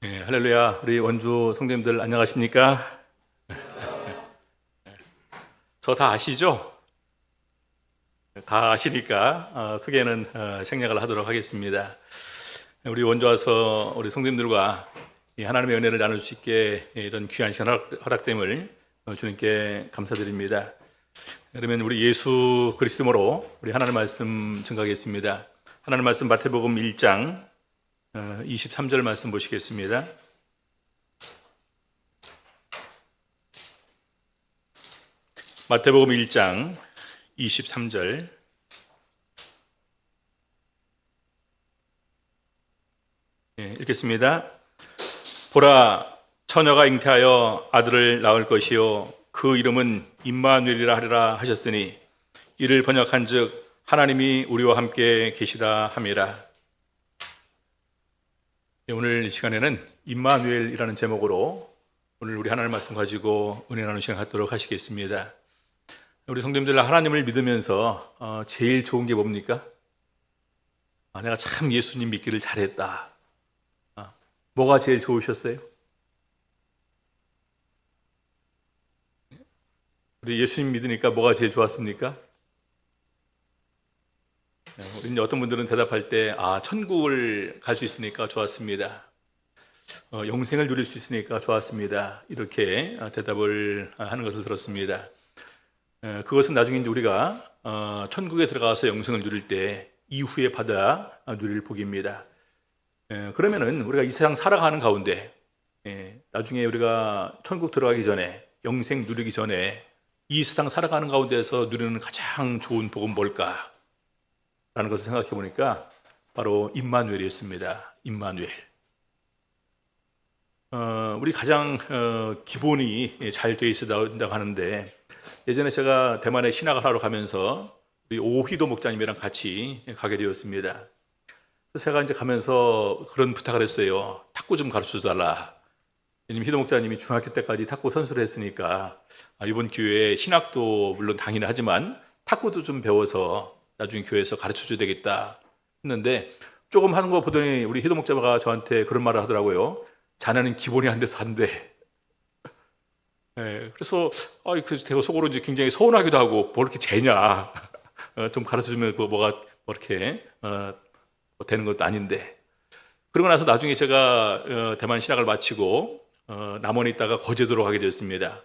할렐루야. 우리 원주 성도님들 안녕하십니까? 저 다 아시죠? 다 아시니까 소개는 생략을 하도록 하겠습니다. 우리 원주 와서 우리 성도님들과 이 하나님의 은혜를 나눌 수 있게 이런 귀한 시간 허락됨을 주님께 감사드립니다. 그러면 우리 예수 그리스도로 우리 하나님 말씀 증거하겠습니다. 하나님 말씀 마태복음 1장 23절 말씀 보시겠습니다. 마태복음 1장 23절 읽겠습니다. 보라, 처녀가 잉태하여 아들을 낳을 것이요 그 이름은 임마누엘이라 하리라 하셨으니 이를 번역한즉 하나님이 우리와 함께 계시다 함이라. 오늘 이 시간에는 임마누엘이라는 제목으로 오늘 우리 하나님 말씀 가지고 은혜 나누는 시간 갖도록 하시겠습니다. 우리 성도님들 하나님을 믿으면서 제일 좋은 게 뭡니까? 내가 참 예수님 믿기를 잘했다. 뭐가 제일 좋으셨어요? 우리 예수님 믿으니까 뭐가 제일 좋았습니까? 우리 어떤 분들은 대답할 때 천국을 갈 수 있으니까 좋았습니다. 영생을 누릴 수 있으니까 좋았습니다. 이렇게 대답을 하는 것을 들었습니다. 그것은 나중에 이제 우리가 천국에 들어가서 영생을 누릴 때 이후에 받아 누릴 복입니다. 그러면은 우리가 이 세상 살아가는 가운데 나중에 우리가 천국 들어가기 전에 영생 누리기 전에 이 세상 살아가는 가운데서 누리는 가장 좋은 복은 뭘까? 라는 것을 생각해 보니까 바로 임마누엘이었습니다. 임마누엘. 우리 가장 기본이 잘 돼 있어야 된다고 하는데 예전에 제가 대만에 신학을 하러 가면서 우리 오휘도 목사님이랑 같이 가게 되었습니다. 그래서 제가 이제 가면서 그런 부탁을 했어요. 탁구 좀 가르쳐 달라. 왜냐면 희도 목사님이 중학교 때까지 탁구 선수를 했으니까 이번 기회에 신학도 물론 당연히 하지만 탁구도 좀 배워서 나중에 교회에서 가르쳐 줘야 되겠다 했는데 조금 하는 거 보더니 우리 희도 목사가 저한테 그런 말을 하더라고요. 자네는 기본이 안 돼서 안 돼. 그래서 제가 속으로 이제 굉장히 서운하기도 하고 뭐 이렇게 재냐. 좀 가르쳐 주면 뭐가 이렇게 되는 것도 아닌데. 그러고 나서 나중에 제가 대만 신학을 마치고 남원에 있다가 거제도로 가게 되었습니다.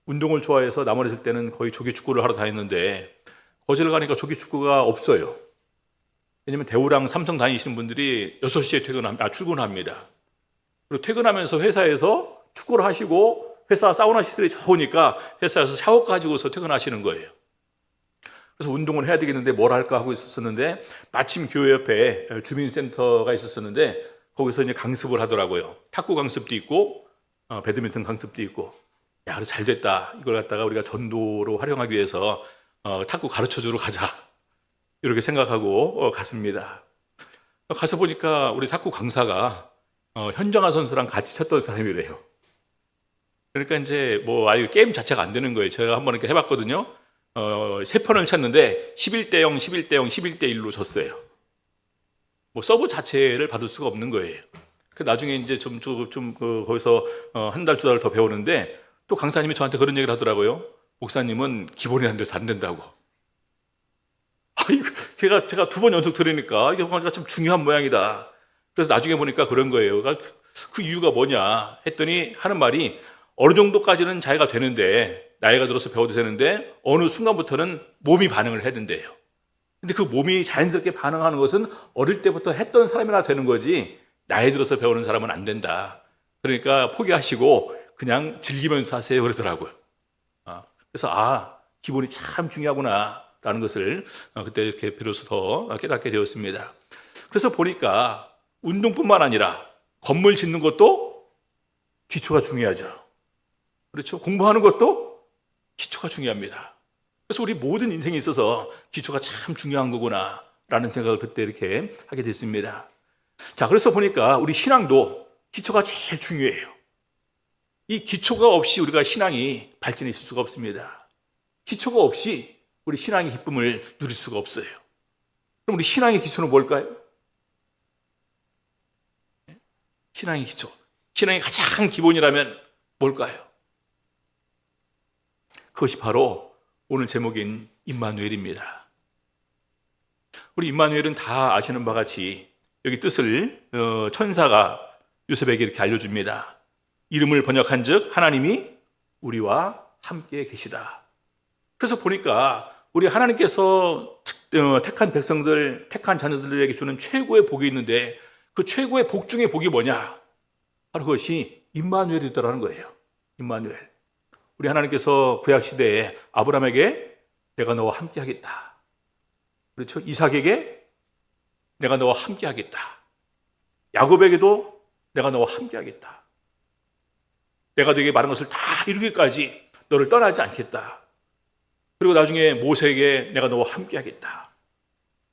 운동을 좋아해서 남원에 있을 때는 거의 조기 축구를 하러 다녔는데 거제를 가니까 조기 축구가 없어요. 왜냐면 대우랑 삼성 다니시는 분들이 6시에 출근합니다. 그리고 퇴근하면서 회사에서 축구를 하시고 회사 사우나 시설이 좋으니까 회사에서 샤워 가지고서 퇴근하시는 거예요. 그래서 운동을 해야 되겠는데 뭘 할까 하고 있었는데 마침 교회 옆에 주민센터가 있었는데 거기서 이제 강습을 하더라고요. 탁구 강습도 있고 배드민턴 강습도 있고. 야, 그래서 잘 됐다. 이걸 갖다가 우리가 전도로 활용하기 위해서 탁구 가르쳐주러 가자. 이렇게 생각하고 갔습니다. 가서 보니까 우리 탁구 강사가 현정아 선수랑 같이 쳤던 사람이래요. 그러니까 이제 아예 게임 자체가 안 되는 거예요. 제가 한번 이렇게 해봤거든요. 3편을 쳤는데 11대 0, 11대 0, 11대 1로 졌어요. 서브 자체를 받을 수가 없는 거예요. 나중에 이제 거기서 한 달, 2달 더 배우는데 또 강사님이 저한테 그런 얘기를 하더라고요. 목사님은 기본이 안 돼서 안 된다고. 제가 2번 연속 들으니까 이게 뭔가 좀 중요한 모양이다. 그래서 나중에 보니까 그런 거예요. 그 이유가 뭐냐 했더니 하는 말이 어느 정도까지는 자기가 되는데 나이가 들어서 배워도 되는데 어느 순간부터는 몸이 반응을 해야 된대요. 근데 그 몸이 자연스럽게 반응하는 것은 어릴 때부터 했던 사람이나 되는 거지 나이 들어서 배우는 사람은 안 된다. 그러니까 포기하시고 그냥 즐기면서 하세요 그러더라고요. 그래서 기본이 참 중요하구나 라는 것을 그때 이렇게 비로소 더 깨닫게 되었습니다. 그래서 보니까 운동뿐만 아니라 건물 짓는 것도 기초가 중요하죠. 그렇죠? 공부하는 것도 기초가 중요합니다. 그래서 우리 모든 인생에 있어서 기초가 참 중요한 거구나 라는 생각을 그때 이렇게 하게 됐습니다. 자, 그래서 보니까 우리 신앙도 기초가 제일 중요해요. 이 기초가 없이 우리가 신앙이 발전해 있을 수가 없습니다. 기초가 없이 우리 신앙의 기쁨을 누릴 수가 없어요. 그럼 우리 신앙의 기초는 뭘까요? 신앙의 기초. 신앙의 가장 기본이라면 뭘까요? 그것이 바로 오늘 제목인 임마누엘입니다. 우리 임마누엘은 다 아시는 바와 같이 여기 뜻을 천사가 요셉에게 이렇게 알려줍니다. 이름을 번역한 즉 하나님이 우리와 함께 계시다. 그래서 보니까 우리 하나님께서 택한 백성들, 택한 자녀들에게 주는 최고의 복이 있는데 그 최고의 복 중에 복이 뭐냐? 바로 그것이 임마누엘이더라는 거예요. 임마누엘. 우리 하나님께서 구약시대에 아브라함에게 내가 너와 함께 하겠다. 그렇죠? 이삭에게 내가 너와 함께 하겠다. 야곱에게도 내가 너와 함께 하겠다. 내가 너에게 말한 것을 다 이루기까지 너를 떠나지 않겠다. 그리고 나중에 모세에게 내가 너와 함께 하겠다.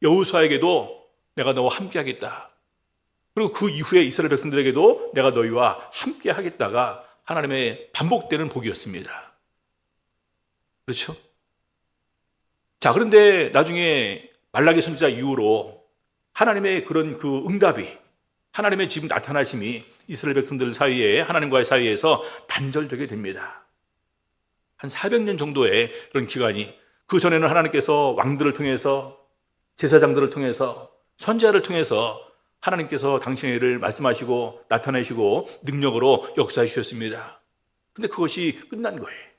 여호수아에게도 내가 너와 함께 하겠다. 그리고 그 이후에 이스라엘 백성들에게도 내가 너희와 함께 하겠다가 하나님의 반복되는 복이었습니다. 그렇죠? 자, 그런데 나중에 말라기 선지자 이후로 하나님의 그런 그 응답이, 하나님의 지금 나타나심이 이스라엘 백성들 사이에, 하나님과의 사이에서 단절되게 됩니다. 한 400년 정도의 그런 기간이, 그 전에는 하나님께서 왕들을 통해서, 제사장들을 통해서, 선지자를 통해서 하나님께서 당신의 일을 말씀하시고 나타내시고 능력으로 역사해 주셨습니다. 근데 그것이 끝난 거예요.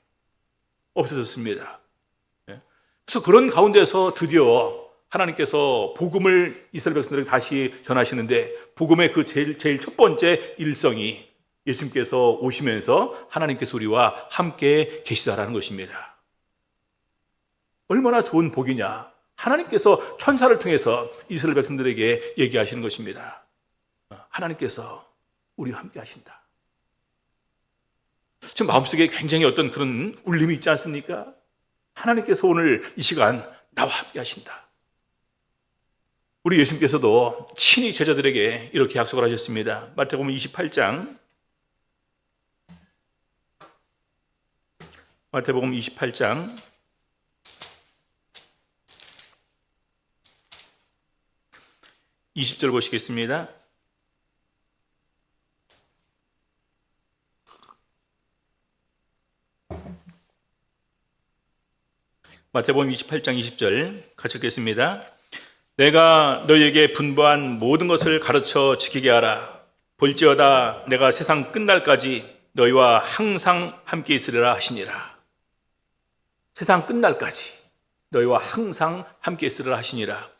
없어졌습니다. 그래서 그런 가운데서 드디어 하나님께서 복음을 이스라엘 백성들에게 다시 전하시는데, 복음의 그 제일 첫 번째 일성이 예수님께서 오시면서 하나님께서 우리와 함께 계시다라는 것입니다. 얼마나 좋은 복이냐. 하나님께서 천사를 통해서 이스라엘 백성들에게 얘기하시는 것입니다. 하나님께서 우리와 함께 하신다. 지금 마음속에 굉장히 어떤 그런 울림이 있지 않습니까? 하나님께서 오늘 이 시간 나와 함께 하신다. 우리 예수님께서도 친히 제자들에게 이렇게 약속을 하셨습니다. 마태복음 28장, 마태복음 28장 20절 보시겠습니다. 마태복음 28장 20절 같이 읽겠습니다. 내가 너희에게 분부한 모든 것을 가르쳐 지키게 하라. 볼지어다 내가 세상 끝날까지 너희와 항상 함께 있으리라 하시니라. 세상 끝날까지 너희와 항상 함께 있으리라 하시니라.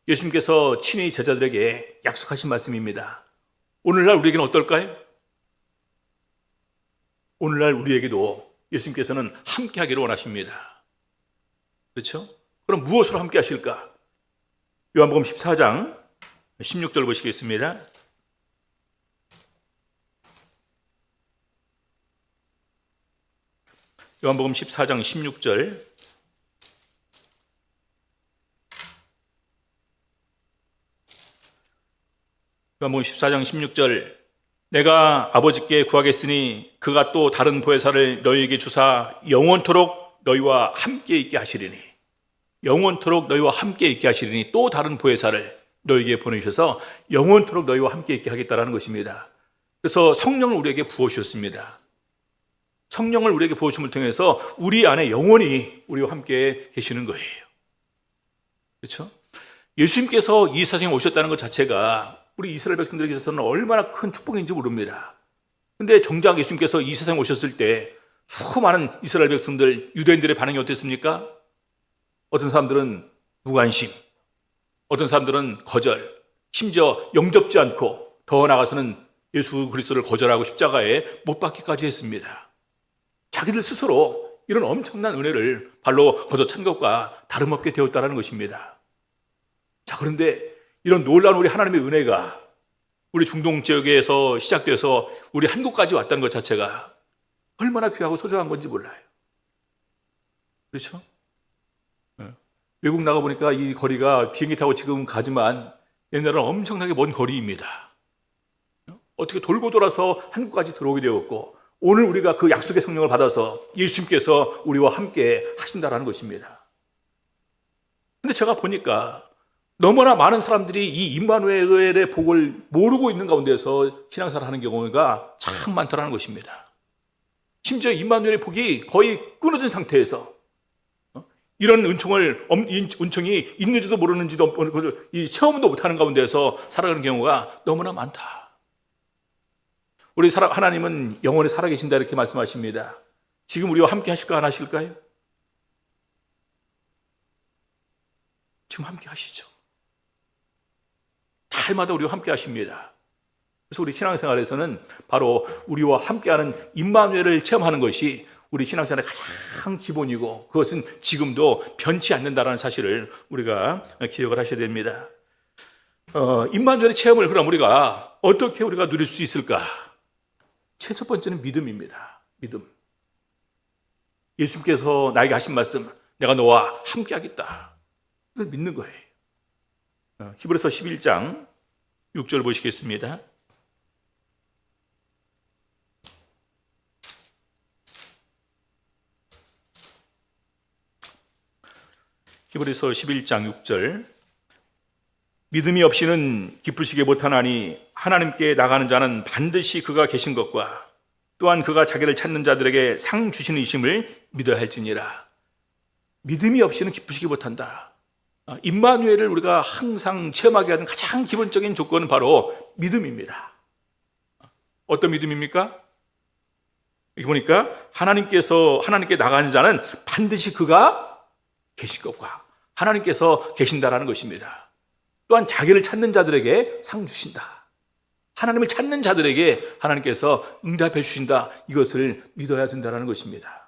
예수님께서 친히 제자들에게 약속하신 말씀입니다. 오늘날 우리에게는 어떨까요? 오늘날 우리에게도 예수님께서는 함께 하기를 원하십니다. 그렇죠? 그럼 무엇으로 함께 하실까? 요한복음 14장 16절 보시겠습니다. 요한복음 14장 16절. 요한복음 14장 16절. 내가 아버지께 구하겠으니 그가 또 다른 보혜사를 너희에게 주사 영원토록 너희와 함께 있게 하시리니, 영원토록 너희와 함께 있게 하시리니, 또 다른 보혜사를 너희에게 보내주셔서 영원토록 너희와 함께 있게 하겠다라는 것입니다. 그래서 성령을 우리에게 부어주셨습니다. 성령을 우리에게 부어줌을 통해서 우리 안에 영원히 우리와 함께 계시는 거예요. 그렇죠? 예수님께서 이 세상에 오셨다는 것 자체가 우리 이스라엘 백성들에게 있어서는 얼마나 큰 축복인지 모릅니다. 근데 정작 예수님께서 이 세상에 오셨을 때 수많은 이스라엘 백성들, 유대인들의 반응이 어땠습니까? 어떤 사람들은 무관심, 어떤 사람들은 거절, 심지어 영접지 않고 더 나아가서는 예수 그리스도를 거절하고 십자가에 못 박기까지 했습니다. 자기들 스스로 이런 엄청난 은혜를 발로 걷어찬 것과 다름없게 되었다는 것입니다. 자, 그런데 이런 놀라운 우리 하나님의 은혜가 우리 중동 지역에서 시작돼서 우리 한국까지 왔다는 것 자체가 얼마나 귀하고 소중한 건지 몰라요. 그렇죠? 외국 나가보니까 이 거리가 비행기 타고 지금 가지만 옛날에는 엄청나게 먼 거리입니다. 어떻게 돌고 돌아서 한국까지 들어오게 되었고, 오늘 우리가 그 약속의 성령을 받아서 예수님께서 우리와 함께 하신다라는 것입니다. 근데 제가 보니까 너무나 많은 사람들이 이 임마누엘의 복을 모르고 있는 가운데서 신앙생활을 하는 경우가 참 많다는 것입니다. 심지어 임마누엘의 복이 거의 끊어진 상태에서 이런 은총이 있는지도 모르는지도 이 체험도 못하는 가운데서 살아가는 경우가 너무나 많다. 우리 하나님은 영원히 살아계신다 이렇게 말씀하십니다. 지금 우리와 함께 하실까 안 하실까요? 지금 함께 하시죠. 달마다 우리와 함께 하십니다. 그래서 우리 신앙생활에서는 바로 우리와 함께하는 임마누엘을 체험하는 것이 우리 신앙생활의 가장 기본이고, 그것은 지금도 변치 않는다는 사실을 우리가 기억을 하셔야 됩니다. 임마누엘의 체험을 그럼 우리가 어떻게 누릴 수 있을까? 첫 번째는 믿음입니다. 믿음. 예수님께서 나에게 하신 말씀, 내가 너와 함께 하겠다. 그걸 믿는 거예요. 히브리서 11장 6절 보시겠습니다. 히브리서 11장 6절. 믿음이 없이는 기쁘시게 못하나니 하나님께 나가는 자는 반드시 그가 계신 것과 또한 그가 자기를 찾는 자들에게 상 주시는 이심을 믿어야 할지니라. 믿음이 없이는 기쁘시게 못한다. 임마누엘을 우리가 항상 체험하게 하는 가장 기본적인 조건은 바로 믿음입니다. 어떤 믿음입니까? 여기 보니까 하나님께 나가는 자는 반드시 그가 계실 것과 하나님께서 계신다라는 것입니다. 또한 자기를 찾는 자들에게 상 주신다. 하나님을 찾는 자들에게 하나님께서 응답해 주신다. 이것을 믿어야 된다는 것입니다.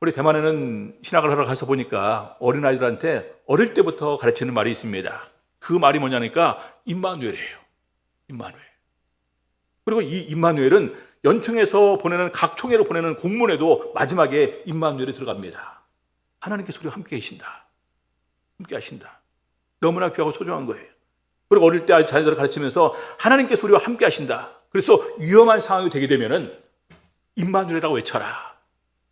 우리 대만에는 신학을 하러 가서 보니까 어린아이들한테 어릴 때부터 가르치는 말이 있습니다. 그 말이 뭐냐니까 임마누엘이에요. 임마누엘. 그리고 이 임마누엘은 연총에서 보내는 각 총회로 보내는 공문에도 마지막에 임마누엘이 들어갑니다. 하나님께서 우리와 함께 계신다. 함께 하신다. 너무나 귀하고 소중한 거예요. 그리고 어릴 때 자녀들을 가르치면서 하나님께서 우리와 함께 하신다. 그래서 위험한 상황이 되게 되면은 임마누엘이라고 외쳐라.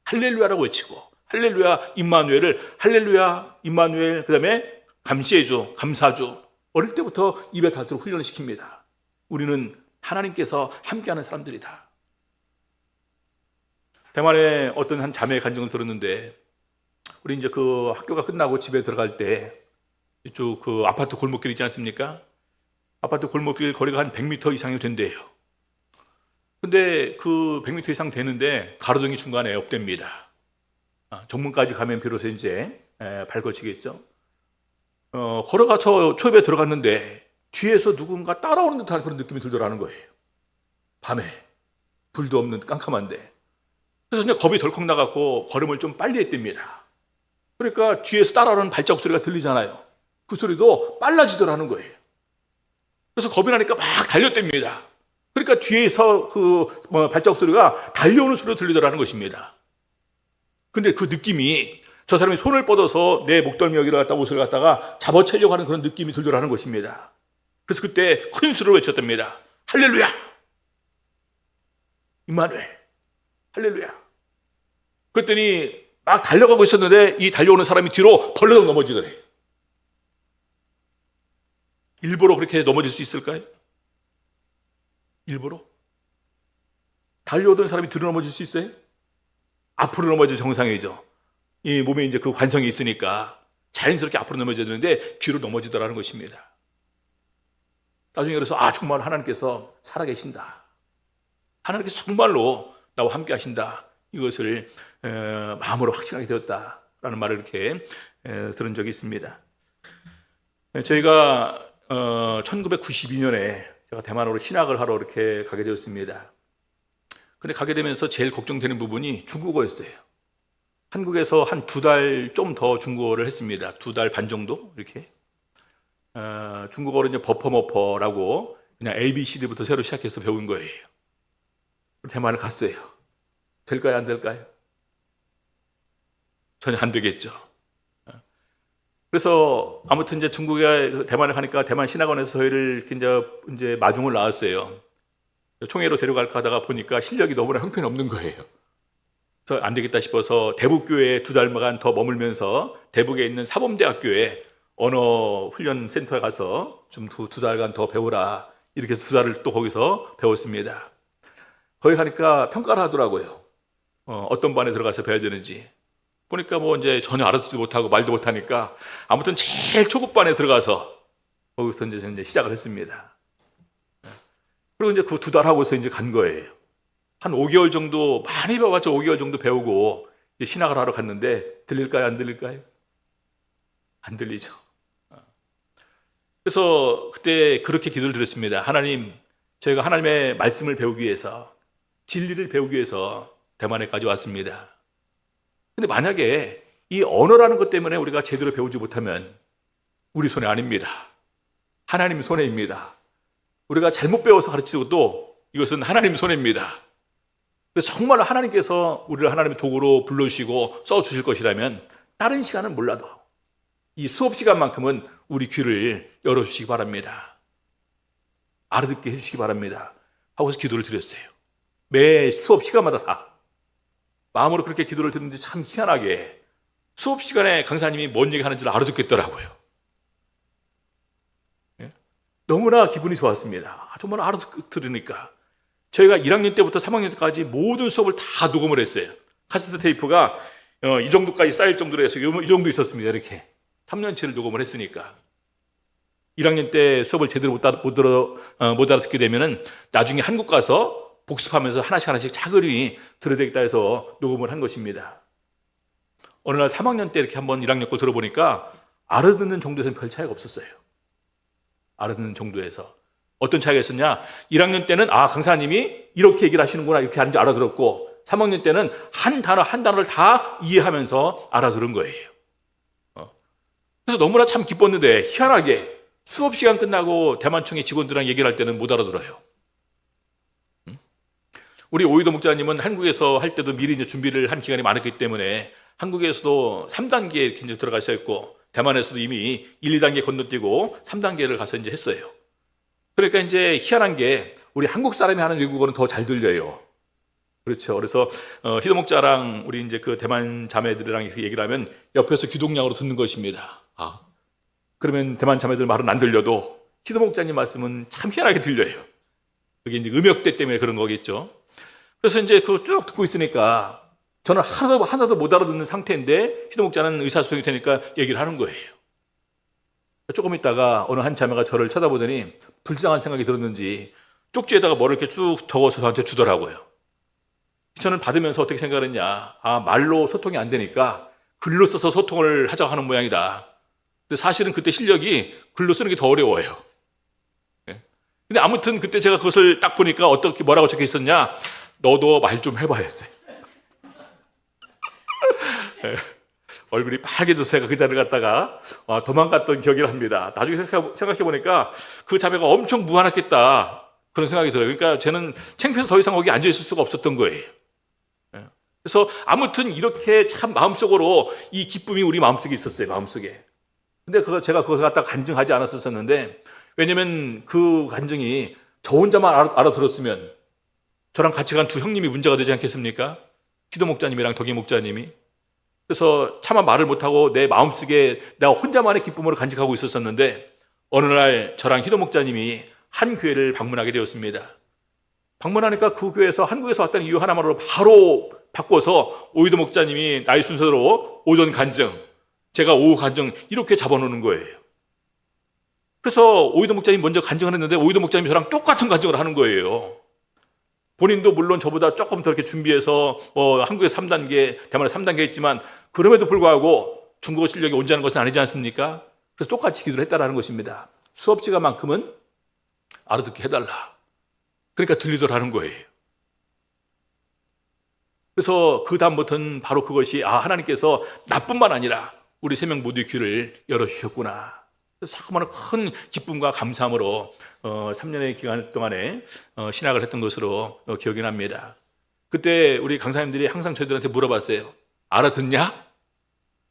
할렐루야라고 외치고, 할렐루야 임마누엘을 할렐루야 임마누엘, 그 다음에 감시해줘, 감사줘. 어릴 때부터 입에 닳도록 훈련을 시킵니다. 우리는 하나님께서 함께하는 사람들이다. 대만에 어떤 한 자매의 간증을 들었는데, 우리 이제 그 학교가 끝나고 집에 들어갈 때 이쪽 그 아파트 골목길 있지 않습니까? 아파트 골목길 거리가 한 100m 이상이 된대요. 근데 그 100m 이상 되는데 가로등이 중간에 없답니다. 정문까지 가면 비로소 이제 밝아지겠죠. 걸어가서 초입에 들어갔는데 뒤에서 누군가 따라오는 듯한 그런 느낌이 들더라는 거예요. 밤에 불도 없는 깜깜한데. 그래서 그냥 겁이 덜컥 나갖고 걸음을 좀 빨리 했답니다. 그러니까 뒤에서 따라오는 발자국 소리가 들리잖아요. 그 소리도 빨라지더라는 거예요. 그래서 겁이 나니까 막 달렸답니다. 그러니까 뒤에서 그 발자국 소리가 달려오는 소리가 들리더라는 것입니다. 근데 그 느낌이 저 사람이 손을 뻗어서 내 목덜미 여기를 갖다 옷을 갖다가 잡아채려고 하는 그런 느낌이 들더라는 것입니다. 그래서 그때 큰 소리로 외쳤답니다. 할렐루야! 임마누엘! 할렐루야! 그랬더니 막 달려가고 있었는데 이 달려오는 사람이 뒤로 벌러덩 넘어지더래. 일부러 그렇게 넘어질 수 있을까요? 일부러? 달려오던 사람이 뒤로 넘어질 수 있어요? 앞으로 넘어질 정상이죠. 이 몸에 이제 그 관성이 있으니까 자연스럽게 앞으로 넘어져야 되는데 뒤로 넘어지더라는 것입니다. 나중에 그래서 정말 하나님께서 살아계신다. 하나님께서 정말로 나와 함께 하신다. 이것을 마음으로 확신하게 되었다라는 말을 이렇게 들은 적이 있습니다. 저희가 1992년에 제가 대만으로 신학을 하러 이렇게 가게 되었습니다. 근데 가게 되면서 제일 걱정되는 부분이 중국어였어요. 한국에서 한 2달 좀 더 중국어를 했습니다. 2달 반 정도 이렇게. 중국어로 이제 버퍼머퍼라고 그냥 ABCD부터 새로 시작해서 배운 거예요. 대만을 갔어요. 될까요, 안 될까요? 전혀 안 되겠죠. 그래서 아무튼 이제 중국에 대만에 가니까 대만 신학원에서 저희를 이제 마중을 나왔어요. 총회로 데려갈까 하다가 보니까 실력이 너무나 형편없는 거예요. 그래서 안 되겠다 싶어서 대북교회에 2달간 더 머물면서 대북에 있는 사범대학교에 언어 훈련 센터에 가서 좀 두 달간 더 배우라. 이렇게 해서 2달을 또 거기서 배웠습니다. 거기 가니까 평가를 하더라고요. 어떤 반에 들어가서 배워야 되는지. 보니까 뭐 이제 전혀 알아듣지도 못하고 말도 못하니까 아무튼 제일 초급반에 들어가서 거기서 이제 시작을 했습니다. 그리고 이제 그 2달 하고서 이제 간 거예요. 한 5개월 정도, 많이 배워봤자 5개월 정도 배우고 이제 신학을 하러 갔는데 들릴까요? 안 들릴까요? 안 들리죠. 그래서 그때 그렇게 기도를 드렸습니다. 하나님, 저희가 하나님의 말씀을 배우기 위해서, 진리를 배우기 위해서 대만에까지 왔습니다. 근데 만약에 이 언어라는 것 때문에 우리가 제대로 배우지 못하면 우리 손에 아닙니다. 하나님 손해입니다. 우리가 잘못 배워서 가르치고도 이것은 하나님 손해입니다. 그래서 정말 하나님께서 우리를 하나님의 도구로 불러주시고 써주실 것이라면 다른 시간은 몰라도 이 수업 시간만큼은 우리 귀를 열어주시기 바랍니다. 알아듣게 해주시기 바랍니다. 하고서 기도를 드렸어요. 매 수업 시간마다 다. 마음으로 그렇게 기도를 드렸는데 참 희한하게 수업 시간에 강사님이 뭔 얘기 하는지를 알아듣겠더라고요. 예? 너무나 기분이 좋았습니다. 정말 알아들으니까. 저희가 1학년 때부터 3학년 때까지 모든 수업을 다 녹음을 했어요. 카세트 테이프가 이 정도까지 쌓일 정도로 해서 이 정도 있었습니다. 이렇게 3년치를 녹음을 했으니까 1학년 때 수업을 제대로 못 알아듣게 되면은 나중에 한국 가서 복습하면서 하나씩 차근히 들어야 되겠다 해서 녹음을 한 것입니다. 어느 날 3학년 때 이렇게 한번 1학년 걸 들어보니까 알아듣는 정도에서는 별 차이가 없었어요. 알아듣는 정도에서. 어떤 차이가 있었냐? 1학년 때는 강사님이 이렇게 얘기를 하시는구나 이렇게 하는지 알아들었고 3학년 때는 한 단어를 다 이해하면서 알아들은 거예요. 그래서 너무나 참 기뻤는데 희한하게 수업 시간 끝나고 대만총회 직원들이랑 얘기를 할 때는 못 알아들어요. 우리 오이도 목자님은 한국에서 할 때도 미리 이제 준비를 한 기간이 많았기 때문에 한국에서도 3단계에 이렇게 이제 들어가셔 있고 대만에서도 이미 1, 2단계 건너뛰고 3단계를 가서 이제 했어요. 그러니까 이제 희한한 게 우리 한국 사람이 하는 외국어는 더 잘 들려요. 그렇죠. 그래서 희도 목자랑 우리 이제 그 대만 자매들이랑 이렇게 얘기를 하면 옆에서 귀동냥으로 듣는 것입니다. 그러면 대만 자매들 말은 안 들려도 희도 목자님 말씀은 참 희한하게 들려요. 그게 이제 음역대 때문에 그런 거겠죠. 그래서 이제 그거 쭉 듣고 있으니까 저는 하나도 못 알아듣는 상태인데 희도 목자는 의사소통이 되니까 얘기를 하는 거예요. 조금 있다가 어느 한 자매가 저를 쳐다보더니 불쌍한 생각이 들었는지 쪽지에다가 뭐를 이렇게 쭉 적어서 저한테 주더라고요. 저는 받으면서 어떻게 생각을 했냐. 말로 소통이 안 되니까 글로 써서 소통을 하자고 하는 모양이다. 근데 사실은 그때 실력이 글로 쓰는 게 더 어려워요. 근데 아무튼 그때 제가 그것을 딱 보니까 어떻게 뭐라고 적혀 있었냐. 너도 말 좀 해봐 했어요. 얼굴이 빨개져서 제가 그 자리를 갔다가 도망갔던 기억이 납니다. 나중에 생각해보니까 그 자매가 엄청 무안했겠다 그런 생각이 들어요. 그러니까 저는 창피해서 더 이상 거기 앉아있을 수가 없었던 거예요. 그래서 아무튼 이렇게 참 마음속으로 이 기쁨이 우리 마음속에 있었어요. 마음속에. 근데 제가 그걸 갖다가 간증하지 않았었는데 왜냐면 그 간증이 저 혼자만 알아들었으면 저랑 같이 간 두 형님이 문제가 되지 않겠습니까? 기도 목자님이랑 덕이 목자님이. 그래서 차마 말을 못하고 내 마음속에 내가 혼자만의 기쁨으로 간직하고 있었었는데 어느 날 저랑 희도 목자님이 한 교회를 방문하게 되었습니다. 방문하니까 그 교회에서 한국에서 왔다는 이유 하나만으로 바로 바꿔서 오이도 목자님이 나이 순서로 오전 간증, 제가 오후 간증 이렇게 잡아놓는 거예요. 그래서 오이도 목자님이 먼저 간증을 했는데 오이도 목자님이 저랑 똑같은 간증을 하는 거예요. 본인도 물론 저보다 조금 더 이렇게 준비해서 한국에서 3단계, 대만에서 3단계 했지만 그럼에도 불구하고 중국어 실력이 온전한 것은 아니지 않습니까? 그래서 똑같이 기도를 했다라는 것입니다. 수업 시간만큼은 알아듣게 해달라. 그러니까 들리더라는 거예요. 그래서 그 다음부터는 바로 그것이 하나님께서 나뿐만 아니라 우리 3명 모두의 귀를 열어주셨구나. 그래서 정말 큰 기쁨과 감사함으로 3년의 기간 동안에 신학을 했던 것으로 기억이 납니다. 그때 우리 강사님들이 항상 저희들한테 물어봤어요. 알아듣냐?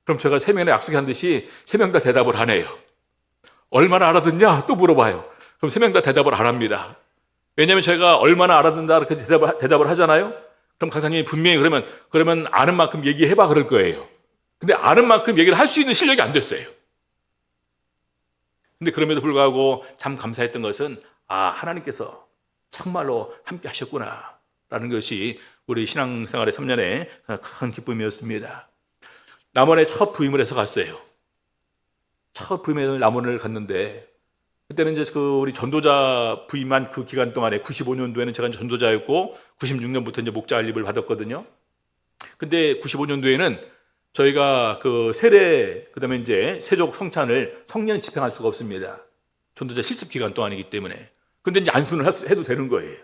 그럼 제가 3명에 약속한 듯이 3명 다 대답을 하네요. 얼마나 알아듣냐? 또 물어봐요. 그럼 3명 다 대답을 안 합니다. 왜냐하면 저희가 얼마나 알아듣는다 이렇게 대답을 하잖아요. 그럼 강사님이 분명히 그러면 아는 만큼 얘기해봐 그럴 거예요. 근데 아는 만큼 얘기를 할 수 있는 실력이 안 됐어요. 근데 그럼에도 불구하고 참 감사했던 것은 하나님께서 정말로 함께 하셨구나 라는 것이 우리 신앙생활의 3년의 큰 기쁨이었습니다. 남원에 첫 부임을 해서 갔어요. 첫 부임을 남원을 갔는데 그때는 이제 그 우리 전도자 부임한 그 기간 동안에 95년도에는 제가 전도자였고 96년부터 이제 목자 알립을 받았거든요. 근데 95년도에는 저희가 그 세례 그다음에 이제 세족 성찬을 성년 집행할 수가 없습니다. 전도자 실습 기간 동안이기 때문에. 근데 이제 안수는 해도 되는 거예요.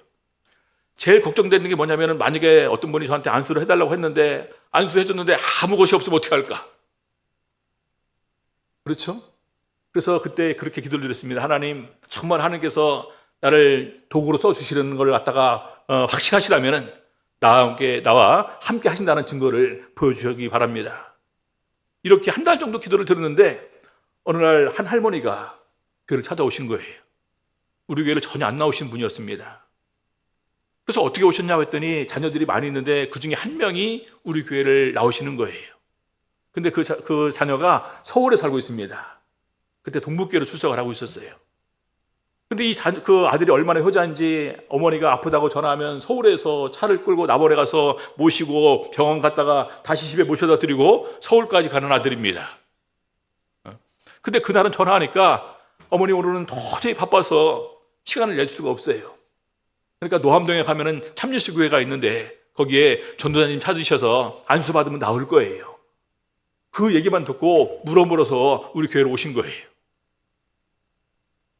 제일 걱정되는 게 뭐냐면은 만약에 어떤 분이 저한테 안수를 해달라고 했는데 안수해줬는데 아무 것이 없으면 어떻게 할까? 그렇죠? 그래서 그때 그렇게 기도를 드렸습니다. 하나님, 정말 하나님께서 나를 도구로 써주시는 걸 갖다가 확신하시다면은 나와 함께 하신다는 증거를 보여주시기 바랍니다. 이렇게 한 달 정도 기도를 드렸는데 어느 날 한 할머니가 교회를 찾아오신 거예요. 우리 교회를 전혀 안 나오신 분이었습니다. 그래서 어떻게 오셨냐고 했더니 자녀들이 많이 있는데 그중에 한 명이 우리 교회를 나오시는 거예요. 근데 그 자녀가 서울에 살고 있습니다. 그때 동북교회로 출석을 하고 있었어요. 근데 그 아들이 얼마나 효자인지 어머니가 아프다고 전화하면 서울에서 차를 끌고 남원에 가서 모시고 병원 갔다가 다시 집에 모셔다 드리고 서울까지 가는 아들입니다. 근데 그날은 전화하니까 어머니 오늘은 도저히 바빠서 시간을 낼 수가 없어요. 그러니까 노암동에 가면은 참예수 교회가 있는데 거기에 전도사님 찾으셔서 안수 받으면 나올 거예요. 그 얘기만 듣고 물어물어서 우리 교회로 오신 거예요.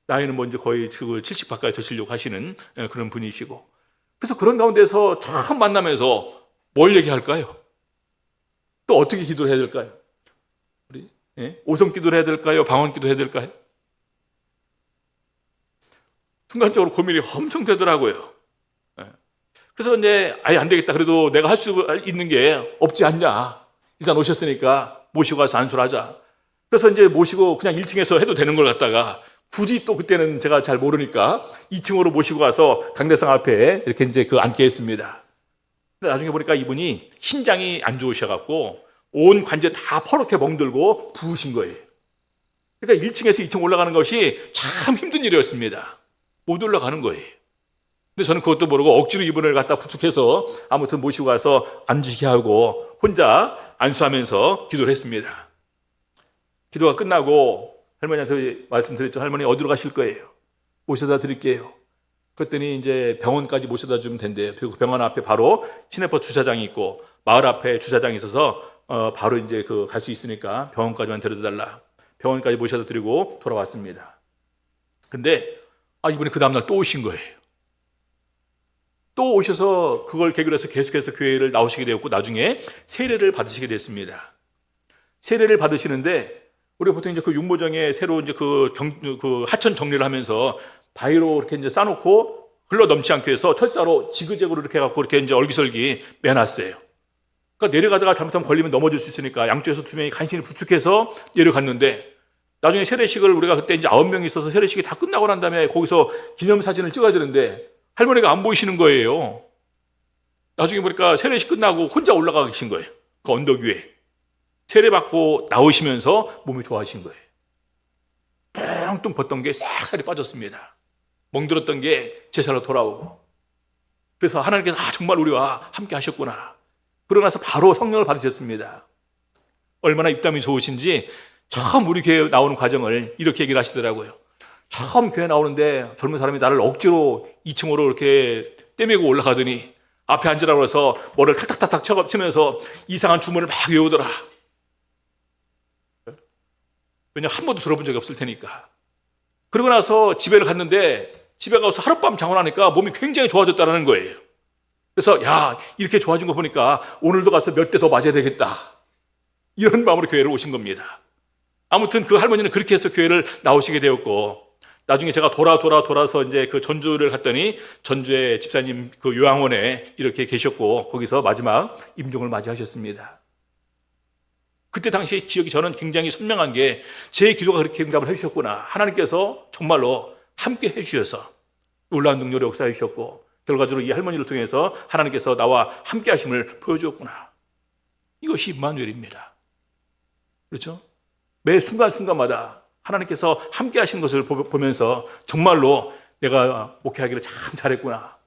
나이는 뭐 이제 거의 70 가까이 되시려고 하시는 그런 분이시고. 그래서 그런 가운데서 처음 만나면서 뭘 얘기할까요? 또 어떻게 기도를 해야 될까요? 우리 오성 기도를 해야 될까요? 방언 기도 해야 될까요? 순간적으로 고민이 엄청 되더라고요. 그래서 이제 아예 안 되겠다. 그래도 내가 할 수 있는 게 없지 않냐. 일단 오셨으니까 모시고 가서 안수를 하자. 그래서 이제 모시고 그냥 1층에서 해도 되는 걸 갖다가 굳이 또 그때는 제가 잘 모르니까 2층으로 모시고 가서 강대상 앞에 이렇게 이제 앉게 했습니다. 근데 나중에 보니까 이분이 신장이 안 좋으셔갖고 온 관제 다 퍼렇게 멍들고 부으신 거예요. 그러니까 1층에서 2층 올라가는 것이 참 힘든 일이었습니다. 못 올라가는 거예요. 근데 저는 그것도 모르고 억지로 이분을 갖다 부축해서 아무튼 모시고 가서 앉으시게 하고 혼자 안수하면서 기도를 했습니다. 기도가 끝나고 할머니한테 말씀드렸죠. 할머니 어디로 가실 거예요? 모셔다 드릴게요. 그랬더니 이제 병원까지 모셔다 주면 된대요. 그리고 병원 앞에 바로 시내버 주차장이 있고 마을 앞에 주차장이 있어서 바로 이제 갈 수 있으니까 병원까지만 데려다 달라. 병원까지 모셔다 드리고 돌아왔습니다. 근데 이분이 그 다음날 또 오신 거예요. 또 오셔서 그걸 계기로 해서 계속해서 교회를 나오시게 되었고 나중에 세례를 받으시게 됐습니다. 세례를 받으시는데 우리가 보통 이제 그 육모정에 새로 이제 그 하천 정리를 하면서 바위로 이렇게 이제 싸놓고 흘러 넘지 않게 해서 철사로 지그재그로 이렇게 해갖고 이렇게 이제 얼기설기 매놨어요. 그러니까 내려가다가 잘못하면 걸리면 넘어질 수 있으니까 양쪽에서 두 명이 간신히 부축해서 내려갔는데 나중에 세례식을 우리가 그때 이제 9명이 있어서 세례식이 다 끝나고 난 다음에 거기서 기념사진을 찍어야 되는데 할머니가 안 보이시는 거예요. 나중에 보니까 세례식 끝나고 혼자 올라가 계신 거예요. 그 언덕 위에. 세례받고 나오시면서 몸이 좋아하신 거예요. 뚱뚱 벗던 게 싹살이 빠졌습니다. 멍들었던 게 제살로 돌아오고. 그래서 하나님께서 정말 우리와 함께 하셨구나. 그러고 나서 바로 성령을 받으셨습니다. 얼마나 입담이 좋으신지 처음 우리 교회 나오는 과정을 이렇게 얘기를 하시더라고요. 처음 교회 나오는데 젊은 사람이 나를 억지로 2층으로 이렇게 떼매고 올라가더니 앞에 앉으라고 해서 뭐를 탁탁탁탁 치면서 이상한 주문을 막 외우더라. 왜냐하면 한 번도 들어본 적이 없을 테니까. 그러고 나서 집에를 갔는데 집에 가서 하룻밤 장원하니까 몸이 굉장히 좋아졌다는 거예요. 그래서 이렇게 좋아진 거 보니까 오늘도 가서 몇 대 더 맞아야 되겠다. 이런 마음으로 교회를 오신 겁니다. 아무튼 그 할머니는 그렇게 해서 교회를 나오시게 되었고 나중에 제가 돌아서 이제 그 전주를 갔더니 전주의 집사님 그 요양원에 이렇게 계셨고 거기서 마지막 임종을 맞이하셨습니다. 그때 당시 지역이 저는 굉장히 선명한 게 제 기도가 그렇게 응답을 해주셨구나. 하나님께서 정말로 함께 해주셔서 놀라운 능력을 역사해 주셨고 결과적으로 이 할머니를 통해서 하나님께서 나와 함께 하심을 보여주었구나. 이것이 임마누엘입니다. 그렇죠? 매 순간순간마다 하나님께서 함께 하시는 것을 보면서 정말로 내가 목회하기를 참 잘했구나,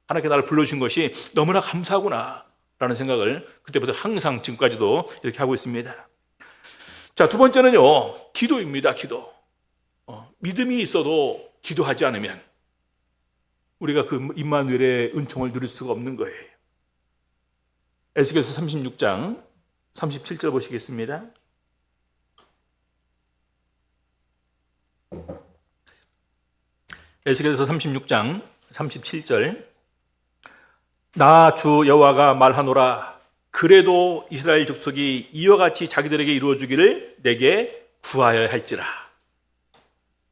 하나님께 나를 불러주신 것이 너무나 감사하구나 라는 생각을 그때부터 항상 지금까지도 이렇게 하고 있습니다. 자, 두 번째는요, 기도입니다. 기도. 믿음이 있어도 기도하지 않으면 우리가 그 임마누엘의 은총을 누릴 수가 없는 거예요. 에스겔서 36장 37절 보시겠습니다. 에스겔서 36장 37절. 나 주 여호와가 말하노라. 그래도 이스라엘 족속이 이와 같이 자기들에게 이루어주기를 내게 구하여야 할지라.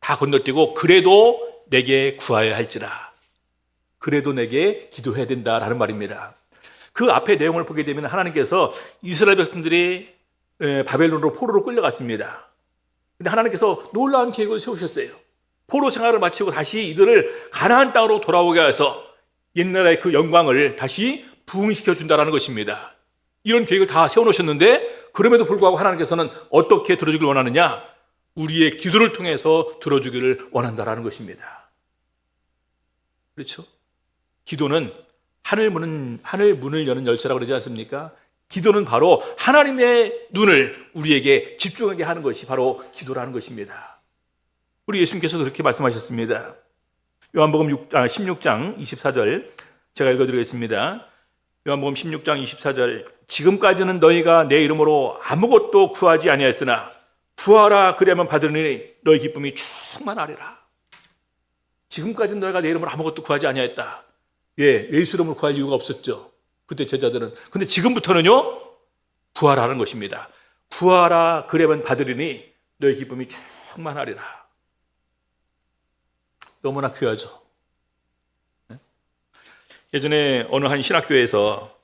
다 건너뛰고 그래도 내게 구하여야 할지라. 그래도 내게 기도해야 된다라는 말입니다. 그 앞에 내용을 보게 되면 하나님께서 이스라엘 백성들이 바벨론으로 포로로 끌려갔습니다. 근데 하나님께서 놀라운 계획을 세우셨어요. 포로 생활을 마치고 다시 이들을 가나안 땅으로 돌아오게 해서 옛날의 그 영광을 다시 부흥시켜 준다라는 것입니다. 이런 계획을 다 세워놓으셨는데 그럼에도 불구하고 하나님께서는 어떻게 들어주길 원하느냐? 우리의 기도를 통해서 들어주기를 원한다라는 것입니다. 그렇죠? 기도는 하늘 문을 여는 열쇠라고 그러지 않습니까? 기도는 바로 하나님의 눈을 우리에게 집중하게 하는 것이 바로 기도라는 것입니다. 우리 예수님께서 그렇게 말씀하셨습니다. 요한복음 16장 24절 제가 읽어드리겠습니다. 요한복음 16장 24절. 지금까지는 너희가 내 이름으로 아무것도 구하지 아니하였으나 구하라 그리하면 받으리니 너희 기쁨이 충만하리라. 지금까지는 너희가 내 이름으로 아무것도 구하지 아니하였다. 예수 이름으로 구할 이유가 없었죠, 그때 제자들은. 근데 지금부터는요, 구하라는 것입니다. 구하라 그리하면 받으리니 너희 기쁨이 충만하리라. 너무나 귀하죠. 예전에 어느 한 신학교에서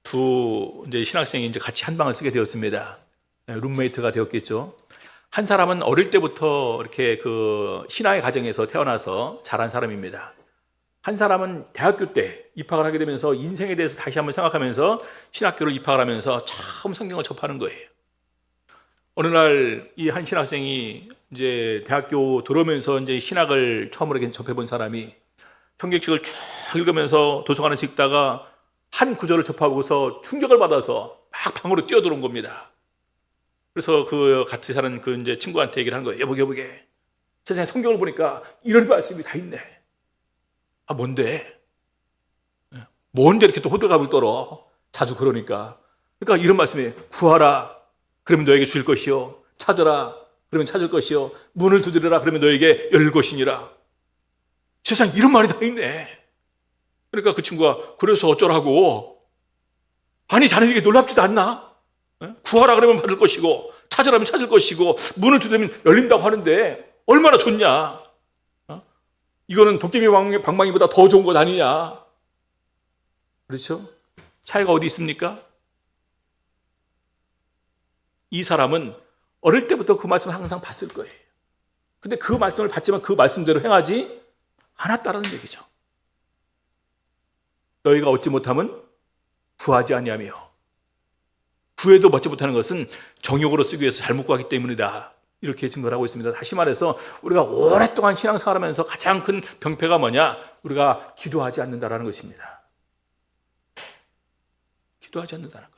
두 신학생이 같이 한 방을 쓰게 되었습니다. 룸메이트가 되었겠죠. 한 사람은 어릴 때부터 이렇게 그 신앙의 가정에서 태어나서 자란 사람입니다. 한 사람은 대학교 때 입학을 하게 되면서 인생에 대해서 다시 한번 생각하면서 신학교를 입학을 하면서 처음 성경을 접하는 거예요. 어느 날 이 한 신학생이 이제 대학교 들어오면서 이제 신학을 처음으로 접해본 사람이 성경책을 쭉 읽으면서 도서관에서 읽다가 한 구절을 접하고서 충격을 받아서 막 방으로 뛰어들어온 겁니다. 그래서 그 같이 사는 그 이제 친구한테 얘기를 한 거예요. 여보게 세상에 성경을 보니까 이런 말씀이 다 있네. 아, 뭔데? 뭔데 이렇게 또 호들갑을 떨어? 자주 그러니까 이런 말씀이, 구하라 그러면 너에게 줄 것이요, 찾아라 그러면 찾을 것이요, 문을 두드려라 그러면 너에게 열릴 것이니라. 세상에 이런 말이 다 있네. 그러니까 그 친구가, 그래서 어쩌라고? 아니 자네에게 놀랍지도 않나? 구하라 그러면 받을 것이고 찾으라면 찾을 것이고 문을 두드리면 열린다고 하는데 얼마나 좋냐? 이거는 도깨비 방망이보다 더 좋은 것 아니냐? 그렇죠? 차이가 어디 있습니까? 이 사람은 어릴 때부터 그 말씀을 항상 봤을 거예요. 근데 그 말씀을 봤지만 그 말씀대로 행하지 않았다라는 얘기죠. 너희가 얻지 못하면 구하지 아니하며, 구해도 받지 못하는 것은 정욕으로 쓰기 위해서 잘못 구하기 때문이다, 이렇게 증거를 하고 있습니다. 다시 말해서 우리가 오랫동안 신앙생활하면서 가장 큰 병폐가 뭐냐? 우리가 기도하지 않는다라는 것입니다. 기도하지 않는다는 거예요.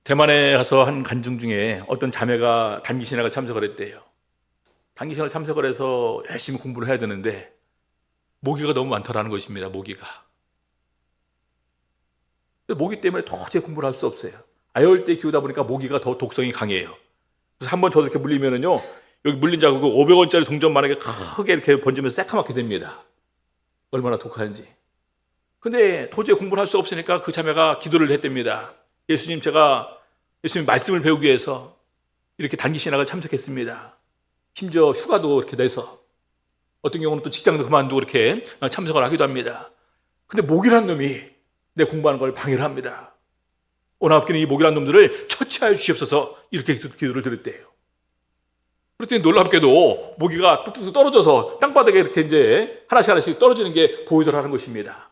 대만에 가서 한 간증 중에 어떤 자매가 단기 신학을 참석을 했대요. 단기 신학을 참석을 해서 열심히 공부를 해야 되는데 모기가 너무 많더라는 것입니다. 모기 때문에 도저히 공부를 할 수 없어요. 아열대 기후다 보니까 모기가 더 독성이 강해요. 그래서 한번 저도 이렇게 물리면은요, 여기 물린 자국을 500원짜리 동전만하게 크게 이렇게 번지면서 새카맣게 됩니다. 얼마나 독한지. 근데 도저히 공부를 할 수 없으니까 그 자매가 기도를 했답니다. 예수님, 제가 예수님 말씀을 배우기 위해서 이렇게 단기 신학을 참석했습니다. 심지어 휴가도 이렇게 내서, 어떤 경우는 또 직장도 그만두고 이렇게 참석을 하기도 합니다. 근데 모기란 놈이 내 공부하는 걸 방해를 합니다. 오나옵기는 이 모기란 놈들을 처치하여 주시옵소서, 이렇게 기도를 드렸대요. 그랬더니 놀랍게도 모기가 뚝뚝 떨어져서 땅바닥에 이렇게 이제 하나씩 떨어지는 게 보이더라는 것입니다.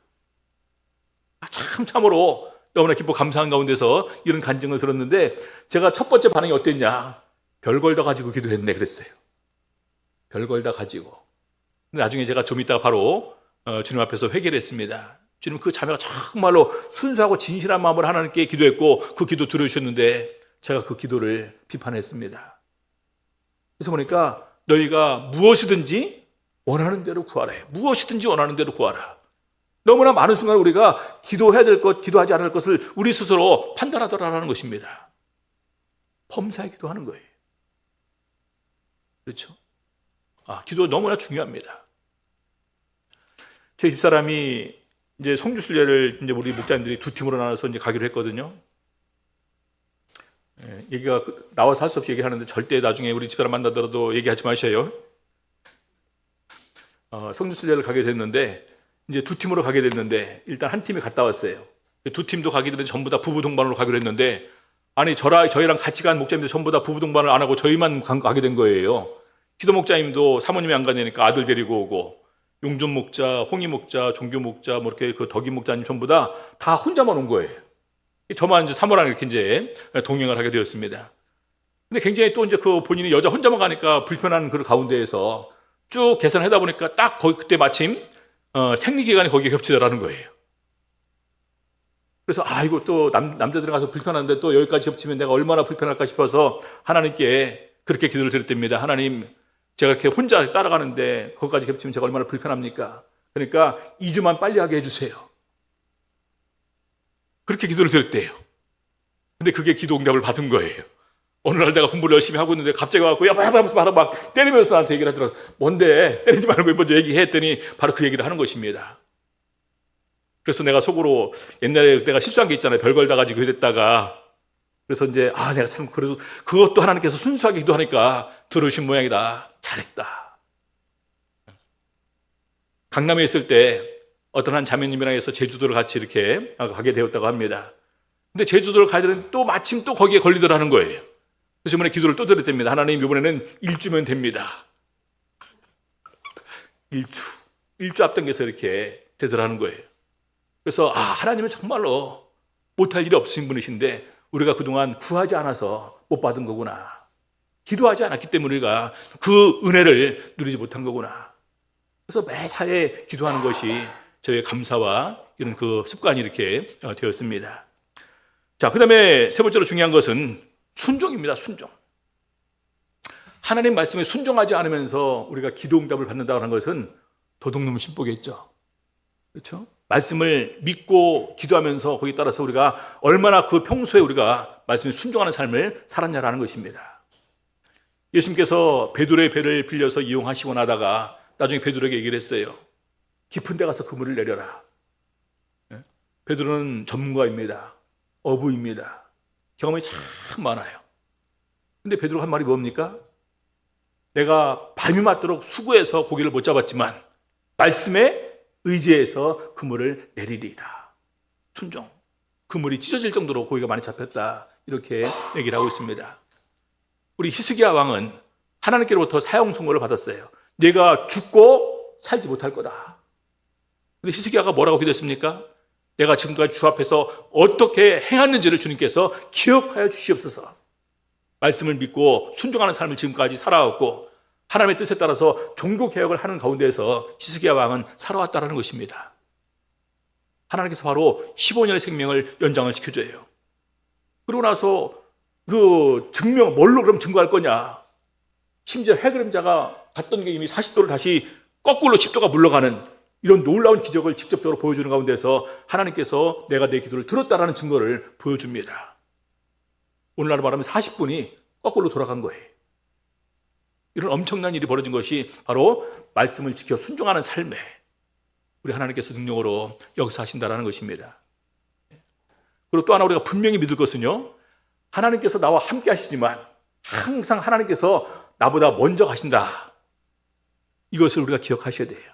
참으로 너무나 기뻐 감사한 가운데서 이런 간증을 들었는데 제가 첫 번째 반응이 어땠냐? 별걸 다 가지고 기도했네 그랬어요. 별걸 다 가지고. 근데 나중에 제가 좀 이따가 바로 주님 앞에서 회개를 했습니다. 주님, 그 자매가 정말로 순수하고 진실한 마음으로 하나님께 기도했고 그 기도 들어주셨는데 제가 그 기도를 비판했습니다. 그래서 보니까 너희가 무엇이든지 원하는 대로 구하라. 무엇이든지 원하는 대로 구하라. 너무나 많은 순간 우리가 기도해야 될 것, 기도하지 않을 것을 우리 스스로 판단하더라라는 것입니다. 범사에 기도하는 거예요. 그렇죠? 기도 너무나 중요합니다. 제 집사람이 이제 성주순례를 이제 우리 목자님들이 두 팀으로 나눠서 이제 가기로 했거든요. 얘기가 나와서 할 수 없이 얘기하는데 절대 나중에 우리 집사람 만나더라도 얘기하지 마셔요. 성주순례를 가게 됐는데 이제 두 팀으로 가게 됐는데 일단 한 팀이 갔다 왔어요. 두 팀도 가게 되면 전부 다 부부 동반으로 가기로 했는데 아니 저희랑 같이 간 목자님들 전부 다 부부 동반을 안 하고 저희만 가게 된 거예요. 기도 목자님도 사모님이 안 가니까 아들 데리고 오고 용준 목자, 홍희 목자, 종교 목자, 뭐 이렇게 그 덕임 목자님 전부 다 혼자만 온 거예요. 저만 이제 사모랑 이렇게 이제 동행을 하게 되었습니다. 근데 굉장히 또 이제 그 본인이 여자 혼자만 가니까 불편한 그 가운데에서 쭉 계산하다 보니까 딱 거기 그때 마침 생리 기간이 거기에 겹치더라는 거예요. 그래서 이거 또 남자들은 가서 불편한데 또 여기까지 겹치면 내가 얼마나 불편할까 싶어서 하나님께 그렇게 기도를 드렸답니다. 하나님, 제가 이렇게 혼자 따라가는데 거기까지 겹치면 제가 얼마나 불편합니까? 그러니까 2주만 빨리 하게 해주세요. 그렇게 기도를 드렸대요. 근데 그게 기도 응답을 받은 거예요. 어느 날 내가 공부를 열심히 하고 있는데 갑자기 와서 바로 막 때리면서 나한테 얘기를 하더라고요. 뭔데? 때리지 말고 먼저 얘기했더니 바로 그 얘기를 하는 것입니다. 그래서 내가 속으로 옛날에 내가 실수한 게 있잖아요. 별걸 다 가지고 이랬다가 그래서 이제 내가 참 그래도 그것도 하나님께서 순수하게 기도하니까 들으신 모양이다. 잘했다. 강남에 있을 때 어떤 한 자매님이랑 해서 제주도를 같이 이렇게 가게 되었다고 합니다. 근데 제주도를 가야 되는데 또 마침 또 거기에 걸리더라는 거예요. 그래서 이번에 기도를 또 드렸답니다. 하나님, 이번에는 1주면 됩니다. 1주 앞당겨서 이렇게 되더라는 거예요. 그래서 하나님은 정말로 못할 일이 없으신 분이신데 우리가 그동안 구하지 않아서 못 받은 거구나. 기도하지 않았기 때문에 우리가 그 은혜를 누리지 못한 거구나. 그래서 매사에 기도하는 것이 저의 감사와 이런 그 습관이 이렇게 되었습니다. 자, 그 다음에 세 번째로 중요한 것은 순종입니다. 순종. 하나님 말씀에 순종하지 않으면서 우리가 기도 응답을 받는다는 것은 도둑놈 신보겠죠. 그렇죠? 말씀을 믿고 기도하면서 거기에 따라서 우리가 얼마나 그 평소에 우리가 말씀에 순종하는 삶을 살았냐라는 것입니다. 예수님께서 베드로의 배를 빌려서 이용하시고 나다가 나중에 베드로에게 얘기를 했어요. 깊은 데 가서 그물을 내려라. 베드로는 전문가입니다. 어부입니다. 경험이 참 많아요. 근데 베드로가 한 말이 뭡니까? 내가 밤이 맞도록 수고해서 고기를 못 잡았지만 말씀에 의지해서 그물을 내리리이다. 순종. 그물이 찢어질 정도로 고기가 많이 잡혔다. 이렇게 얘기를 하고 있습니다. 우리 히스기야 왕은 하나님께로부터 사형 선고를 받았어요. 내가 죽고 살지 못할 거다. 근데 히스기야가 뭐라고 기도했습니까? 내가 지금까지 주 앞에서 어떻게 행했는지를 주님께서 기억하여 주시옵소서. 말씀을 믿고 순종하는 삶을 지금까지 살아왔고 하나님의 뜻에 따라서 종교개혁을 하는 가운데에서 히스기야 왕은 살아왔다는 것입니다. 하나님께서 바로 15년의 생명을 연장을 시켜줘요. 그러고 나서 그 증명, 뭘로 그럼 증거할 거냐? 심지어 해그림자가 갔던 게 이미 40도를 다시 거꾸로 10도가 물러가는 이런 놀라운 기적을 직접적으로 보여주는 가운데서 하나님께서 내가 내 기도를 들었다라는 증거를 보여줍니다. 오늘날로 말하면 40분이 거꾸로 돌아간 거예요. 이런 엄청난 일이 벌어진 것이 바로 말씀을 지켜 순종하는 삶에 우리 하나님께서 능력으로 역사하신다는 것입니다. 그리고 또 하나 우리가 분명히 믿을 것은요, 하나님께서 나와 함께 하시지만 항상 하나님께서 나보다 먼저 가신다. 이것을 우리가 기억하셔야 돼요.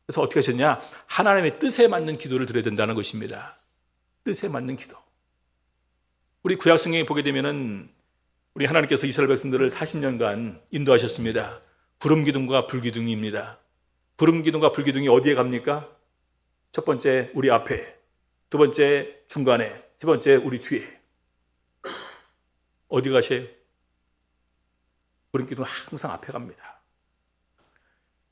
그래서 어떻게 하셨냐? 하나님의 뜻에 맞는 기도를 드려야 된다는 것입니다. 뜻에 맞는 기도. 우리 구약 성경에 보게 되면은 우리 하나님께서 이스라엘 백성들을 40년간 인도하셨습니다. 구름 기둥과 불 기둥입니다. 구름 기둥과 불 기둥이 어디에 갑니까? 첫 번째 우리 앞에, 두 번째 중간에, 세 번째 우리 뒤에. 어디 가세요? 우리 기도는 항상 앞에 갑니다.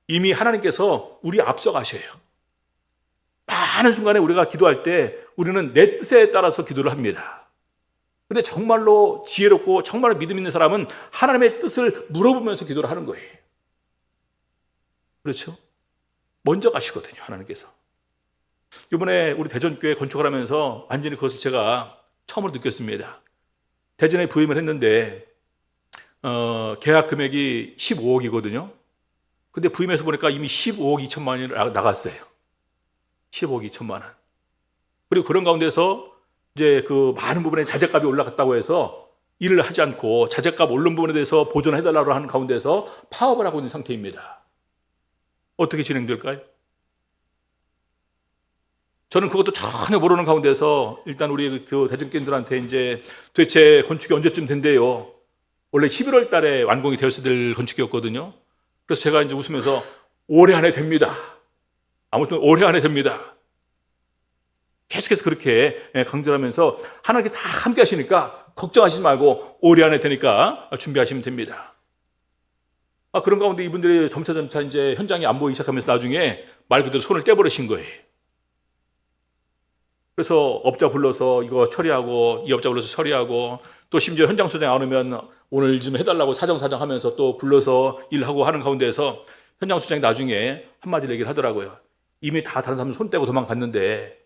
이미 하나님께서 우리 앞서 가셔요. 많은 순간에 우리가 기도할 때 우리는 내 뜻에 따라서 기도를 합니다. 근데 정말로 지혜롭고 정말로 믿음 있는 사람은 하나님의 뜻을 물어보면서 기도를 하는 거예요. 그렇죠? 먼저 가시거든요, 하나님께서. 이번에 우리 대전교회 건축을 하면서 완전히 그것을 제가 처음으로 느꼈습니다. 대전에 부임을 했는데 계약 금액이 15억이거든요. 근데 부임해서 보니까 이미 15억 2천만 원이 나갔어요. 15억 2천만 원. 그리고 그런 가운데서 이제 그 많은 부분에 자재값이 올라갔다고 해서 일을 하지 않고 자재값 오른 부분에 대해서 보존해달라고 하는 가운데서 파업을 하고 있는 상태입니다. 어떻게 진행될까요? 저는 그것도 전혀 모르는 가운데서 일단 우리 그 대전교인들한테 이제 도대체 건축이 언제쯤 된대요. 원래 11월 달에 완공이 되었어야 될 건축이었거든요. 그래서 제가 이제 웃으면서 올해 안에 됩니다. 아무튼 올해 안에 됩니다. 계속해서 그렇게 강조하면서 하나님께서 다 함께 하시니까 걱정하시지 말고 올해 안에 되니까 준비하시면 됩니다. 그런 가운데 이분들이 점차 이제 현장이 안 보이기 시작하면서 나중에 말 그대로 손을 떼버리신 거예요. 그래서 업자 불러서 이거 처리하고 이 업자 불러서 처리하고 또 심지어 현장 소장 안 오면 오늘 좀 해달라고 사정사정 하면서 또 불러서 일하고 하는 가운데서 현장 소장이 나중에 한마디 얘기를 하더라고요. 이미 다 다른 사람 손 떼고 도망갔는데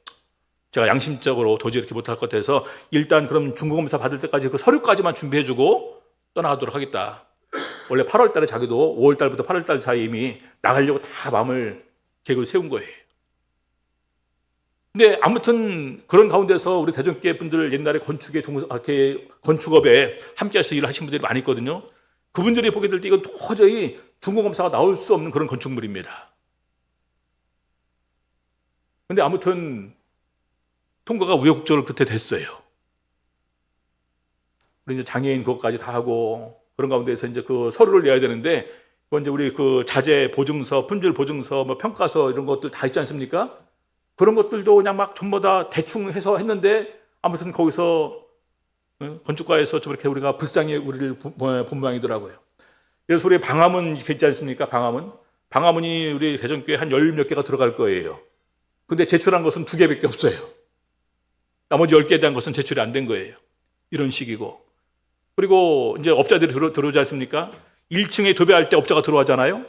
제가 양심적으로 도저히 이렇게 못할 것 같아서 일단 그럼 중공검사 받을 때까지 그 서류까지만 준비해주고 떠나가도록 하겠다. 원래 8월 달에 자기도 5월 달부터 8월 달 사이에 이미 나가려고 다 마음을 계획을 세운 거예요. 근데 아무튼 그런 가운데서 우리 대전교회 분들 옛날에 건축업에 함께해서 일을 하신 분들이 많이 있거든요. 그분들이 보게 될 때 이건 도저히 중공검사가 나올 수 없는 그런 건축물입니다. 근데 아무튼 통과가 우여곡절 끝에 됐어요. 우리 이제 장애인 그것까지 다 하고 그런 가운데서 이제 그 서류를 내야 되는데 그건 이제 우리 그 자재 보증서, 품질 보증서, 뭐 평가서 이런 것들 다 있지 않습니까? 그런 것들도 그냥 막 전부 다 대충 해서 했는데 아무튼 거기서 건축가에서 좀 이렇게 우리가 불쌍히 우리를 본 모양이더라고요. 그래서 우리 방화문 있지 않습니까? 방화문이 우리 대전교회 한 10몇 개가 들어갈 거예요. 근데 제출한 것은 2개밖에 없어요. 나머지 10개에 대한 것은 제출이 안 된 거예요. 이런 식이고. 그리고 이제 업자들이 들어오지 않습니까? 1층에 도배할 때 업자가 들어와잖아요.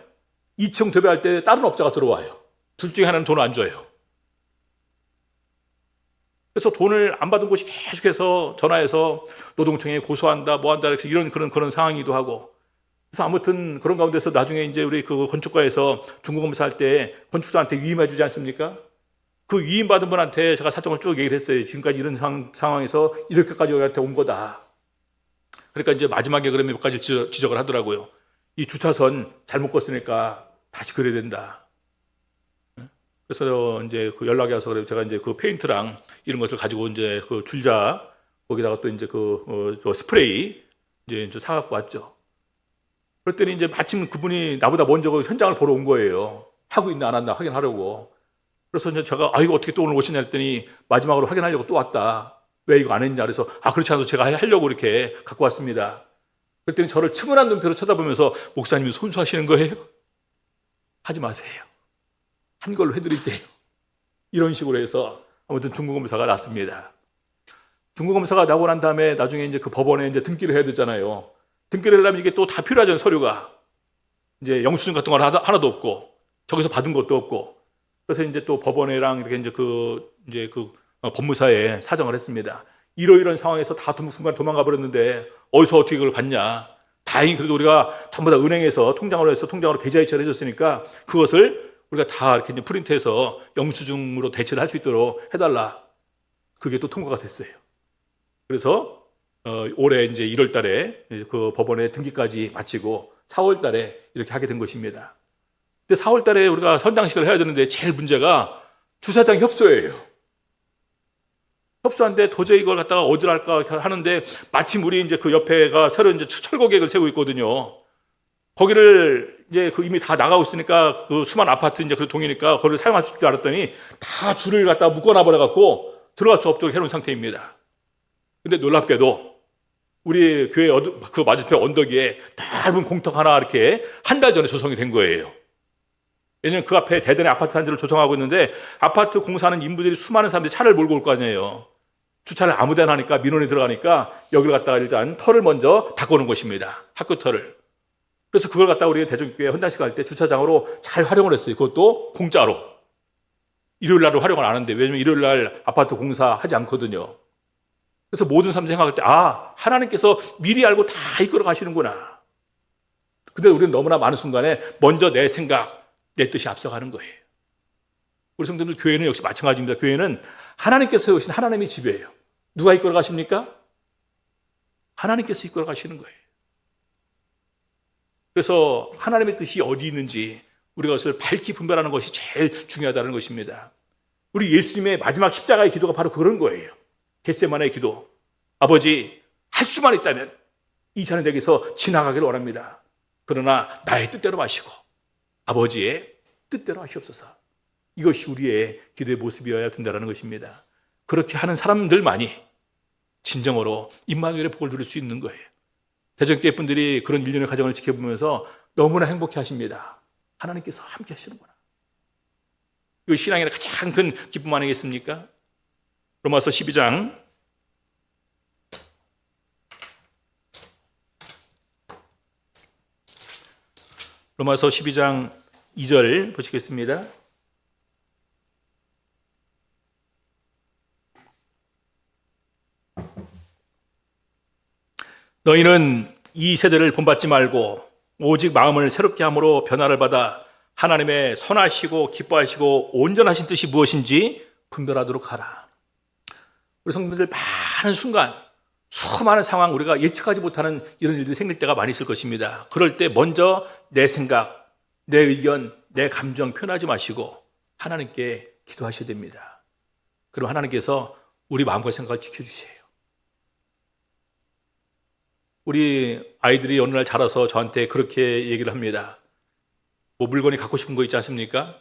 2층 도배할 때 다른 업자가 들어와요. 둘 중에 하나는 돈을 안 줘요. 그래서 돈을 안 받은 곳이 계속해서 전화해서 노동청에 고소한다, 뭐 한다, 이런 그런 상황이기도 하고. 그래서 아무튼 그런 가운데서 나중에 이제 우리 그 건축가에서 중공검사 할 때 건축사한테 위임해 주지 않습니까? 그 위임받은 분한테 제가 사정을 쭉 얘기를 했어요. 지금까지 이런 상황에서 이렇게까지 여기한테 온 거다. 그러니까 이제 마지막에 그러면 몇 가지 지적을 하더라고요. 이 주차선 잘못 껐으니까 다시 그려야 된다. 그래서 이제 그 연락이 와서 그래서 제가 이제 그 페인트랑 이런 것을 가지고 이제 그 줄자 거기다가 또 이제 그 스프레이 이제 사갖고 왔죠. 그랬더니 이제 마침 그분이 나보다 먼저 그 현장을 보러 온 거예요. 하고 있나 안 했나 확인하려고. 그래서 이제 제가 이거 어떻게 또 오늘 오시냐 했더니 마지막으로 확인하려고 또 왔다. 왜 이거 안 했냐 그래서 그렇지 않아도 제가 하려고 이렇게 갖고 왔습니다. 그랬더니 저를 측은한 눈빛으로 쳐다보면서 목사님이 손수하시는 거예요? 하지 마세요. 한 걸로 해드릴게요. 이런 식으로 해서 아무튼 중공검사가 났습니다. 중공검사가 나고 난 다음에 나중에 이제 그 법원에 이제 등기를 해야 되잖아요. 등기를 하려면 이게 또 다 필요하잖아요, 서류가. 이제 영수증 같은 건 하나도 없고, 저기서 받은 것도 없고. 그래서 이제 또 법원에랑 이렇게 이제 그 법무사에 사정을 했습니다. 이런 상황에서 다 순간 도망가 버렸는데 어디서 어떻게 그걸 받냐. 다행히 그래도 우리가 전부 다 은행에서 통장으로 계좌 이체를 해줬으니까 그것을 우리가 다 이렇게 이제 프린트해서 영수증으로 대체를 할 수 있도록 해달라. 그게 또 통과가 됐어요. 그래서 올해 이제 1월 달에 그 법원에 등기까지 마치고 4월 달에 이렇게 하게 된 것입니다. 근데 4월 달에 우리가 현장식을 해야 되는데 제일 문제가 주차장 협소예요. 협소한데 도저히 이걸 갖다가 어디로 할까 하는데 마침 우리 이제 그 옆에가 새로 이제 철거 계획을 세우고 있거든요. 거기를 이제 그 이미 다 나가고 있으니까 그 수많은 아파트 이제 그 동이니까 거기를 사용할 수 있을 줄 알았더니 다 줄을 갖다가 묶어놔 버려갖고 들어갈 수 없도록 해놓은 상태입니다. 근데 놀랍게도 우리 교회 그 맞은편 언덕 위에 넓은 공터 하나 이렇게 한 달 전에 조성이 된 거예요. 왜냐면 그 앞에 대단히 아파트 단지를 조성하고 있는데 아파트 공사하는 인부들이 수많은 사람들이 차를 몰고 올 거 아니에요. 주차를 아무 데나 하니까 민원이 들어가니까 여기를 갖다가 일단 터를 먼저 닦아놓은 것입니다. 학교 터를. 그래서 그걸 갖다가 우리 대전교회 헌장식 갈 때 주차장으로 잘 활용을 했어요. 그것도 공짜로. 일요일 날은 활용을 안 하는데 왜냐면 일요일 날 아파트 공사하지 않거든요. 그래서 모든 사람들이 생각할 때 하나님께서 미리 알고 다 이끌어 가시는구나. 근데 우리는 너무나 많은 순간에 먼저 내 생각, 내 뜻이 앞서가는 거예요. 우리 성도들 교회는 역시 마찬가지입니다. 교회는 하나님께서 세우신 하나님의 집이에요. 누가 이끌어 가십니까? 하나님께서 이끌어 가시는 거예요. 그래서 하나님의 뜻이 어디 있는지 우리가 그것을 밝히 분별하는 것이 제일 중요하다는 것입니다. 우리 예수님의 마지막 십자가의 기도가 바로 그런 거예요. 겟세마네의 기도. 아버지, 할 수만 있다면 이 잔이 내게서 지나가기를 원합니다. 그러나 나의 뜻대로 마시고 아버지의 뜻대로 하시옵소서. 이것이 우리의 기도의 모습이어야 된다는 것입니다. 그렇게 하는 사람들만이 진정으로 임마누엘의 복을 누릴 수 있는 거예요. 대전교회 분들이 그런 일련의 과정을 지켜보면서 너무나 행복해 하십니다. 하나님께서 함께 하시는구나. 이거 신앙의 가장 큰 기쁨 아니겠습니까? 로마서 12장 로마서 12장 2절 보시겠습니다. 너희는 이 세대를 본받지 말고 오직 마음을 새롭게 함으로 변화를 받아 하나님의 선하시고 기뻐하시고 온전하신 뜻이 무엇인지 분별하도록 하라. 우리 성도들 많은 순간 수많은 상황 우리가 예측하지 못하는 이런 일들이 생길 때가 많이 있을 것입니다. 그럴 때 먼저 내 생각, 내 의견, 내 감정 표현하지 마시고 하나님께 기도하셔야 됩니다. 그럼 하나님께서 우리 마음과 생각을 지켜주세요. 우리 아이들이 어느 날 자라서 저한테 그렇게 얘기를 합니다. 뭐 물건이 갖고 싶은 거 있지 않습니까?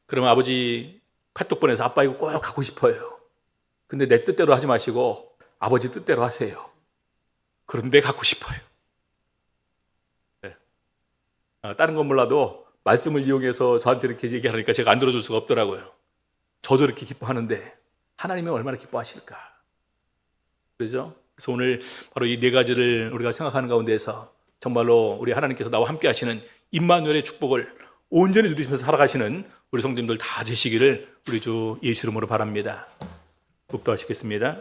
그러면 아버지 카톡 보내서 아빠 이거 꼭 갖고 싶어요. 근데 내 뜻대로 하지 마시고 아버지 뜻대로 하세요. 그런데 갖고 싶어요. 네. 다른 건 몰라도 말씀을 이용해서 저한테 이렇게 얘기하니까 제가 안 들어줄 수가 없더라고요. 저도 이렇게 기뻐하는데 하나님이 얼마나 기뻐하실까. 그렇죠? 그래서 오늘 바로 이 네 가지를 우리가 생각하는 가운데에서 정말로 우리 하나님께서 나와 함께 하시는 임마누엘의 축복을 온전히 누리시면서 살아가시는 우리 성도님들 다 되시기를 우리 주 예수 이름으로 바랍니다. 묵도하시겠습니다.